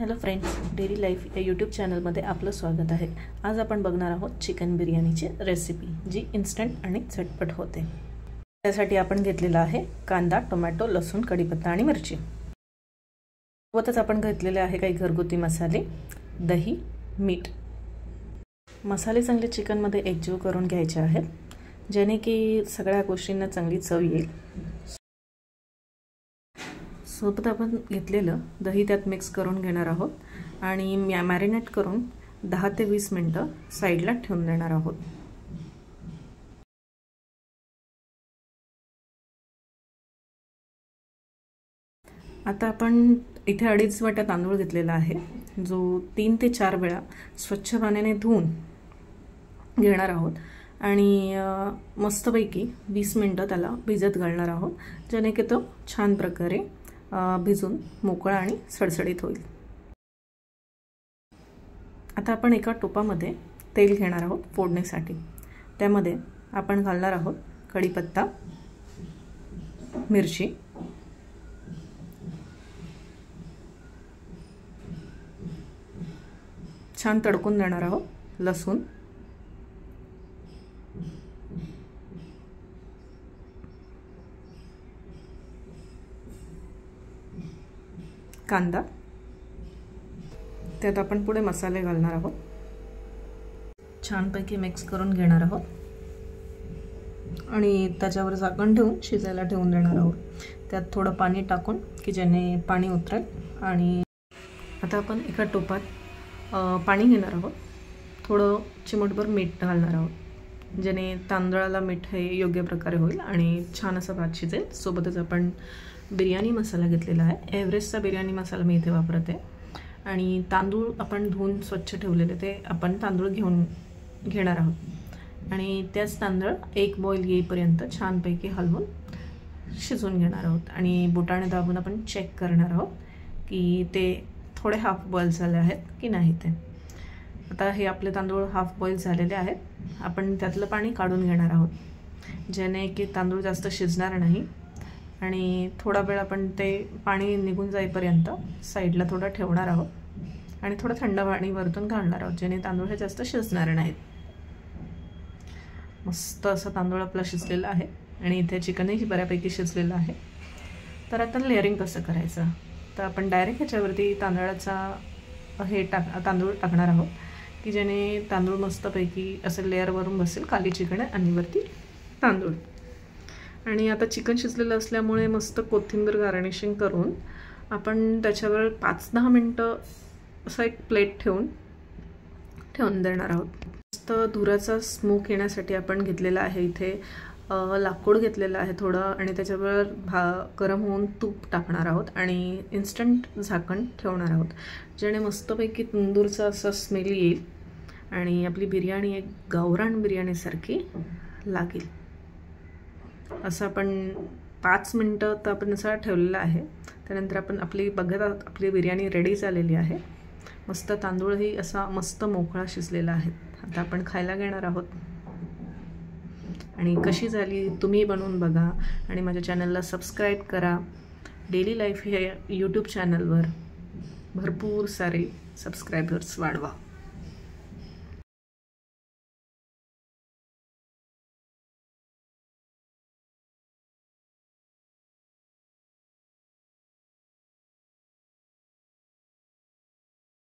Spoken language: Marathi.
हॅलो फ्रेंड्स, डेली लाईफ या यूट्यूब चॅनलमध्ये आपलं स्वागत आहे। आज आपण बघणार आहोत चिकन बिर्याणीची रेसिपी, जी इन्स्टंट आणि झटपट होते। त्यासाठी आपण घेतलेला आहे कांदा, टोमॅटो, लसूण, कढीपत्ता आणि मिरची। सोबतच आपण घेतलेले आहे काही घरगुती मसाले, दही, मीठ। मसाले चांगले चिकनमध्ये एकजीव करून घ्यायचे आहेत, जेणे की सगळ्या गोष्टींना चांगली चव येईल। सोबत आपण घेतलेलं दही त्यात मिक्स करून घेणार आहोत आणि मॅरिनेट करून 10 ते 20 मिनिटं साइडला ठेवून देणार आहोत। आता आपण इथे 2.5 वाट्या तांदूळ घेतलेला आहे, जो 3 ते 4 वेळा स्वच्छ पाण्याने धुवून घेणार आहोत आणि मस्तपैकी 20 मिनिटं त्याला भिजत घालणार आहोत, जेणे की तो छान प्रकारे भिजून मोकळा आणि सडसडीत होईल। आता आपण एका टोपामध्ये तेल घेणार आहोत फोडणीसाठी। त्यामध्ये आपण घालणार आहोत कढीपत्ता, मिरची, छान तडकून देणार आहोत लसूण, कांदा। त्यात आपण पुढे मसाले घालणार आहोत, छानपैकी मिक्स करून घेणार आहोत आणि त्याच्यावर झाकण ठेवून शिजायला ठेवून देणार आहोत। त्यात थोडं पाणी टाकून की ज्याने पाणी उतरेल। आणि आता आपण एका टोपात पाणी घेणार आहोत, थोडं चिमूटभर मीठ घालणार आहोत, ज्याने तांदळाला मीठ हे योग्य प्रकारे होईल आणि छान असा भात शिजेल। सोबतच आपण बिर्याणी मसाला घेतलेला आहे, एव्हरेस्टचा बिर्याणी मसाला मी इथे वापरते। आणि तांदूळ आपण धुवून स्वच्छ ठेवलेले ते आपण तांदूळ घेणार आहोत आणि त्याच तांदूळ एक बॉईल येईपर्यंत छानपैकी हलवून शिजवून घेणार आहोत आणि बोटाने दाबून आपण चेक करणार आहोत की ते थोडे हाफ बॉईल झाले आहेत की नाही ते। आता हे आपले तांदूळ हाफ बॉईल झालेले आहेत। आपण त्यातलं पाणी काढून घेणार आहोत, ज्याने की तांदूळ जास्त शिजणार नाही आणि थोडा वेळ आपण ते पाणी निघून जाईपर्यंत साईडला थोडं ठेवणार आहोत आणि थोडं थंड पाणी वरतून घालणार आहोत, ज्याने तांदूळ हे जास्त शिजणार नाहीत। मस्त असा तांदूळ आपला शिजलेला आहे आणि इथे चिकनही बऱ्यापैकी शिजलेलं आहे। तर आता लेअरिंग कसं करायचं, तर आपण डायरेक्ट ह्याच्यावरती तांदळाचा तांदूळ टाकणार आहोत की ज्याने तांदूळ मस्तपैकी असं लेअरवरून बसेल, खाली चिकन आणि वरती तांदूळ। आणि आता चिकन शिजलेलं असल्यामुळे मस्त कोथिंबीर गार्निशिंग करून आपण त्याच्यावर 5-10 मिनिटं असं एक प्लेट ठेवून देणार आहोत। मस्त धुराचा स्मोक येण्यासाठी आपण घेतलेला आहे इथे लाकूड घेतलेलं आहे थोडं, आणि त्याच्यावर गरम होऊन तूप टाकणार आहोत आणि इन्स्टंट झाकण ठेवणार आहोत, ज्याने मस्तपैकी तंदूरचा असा स्मेल येईल आणि आपली बिर्याणी एक गावरान बिर्याणीसारखी लागेल। असं आपण 5 मिनिटं तर आपण असं ठेवलेलं आहे। त्यानंतर आपण आपली बिर्याणी रेडी झालेली आहे। मस्त तांदूळही असा मस्त मोकळा शिजलेला आहे। आता आपण खायला घेणार आहोत आणि कशी झाली तुम्ही बनवून बघा आणि माझ्या चॅनलला सबस्क्राईब करा। डेली लाईफ हे यूट्यूब चॅनलवर भरपूर सारे सबस्क्रायबर्स वाढवा।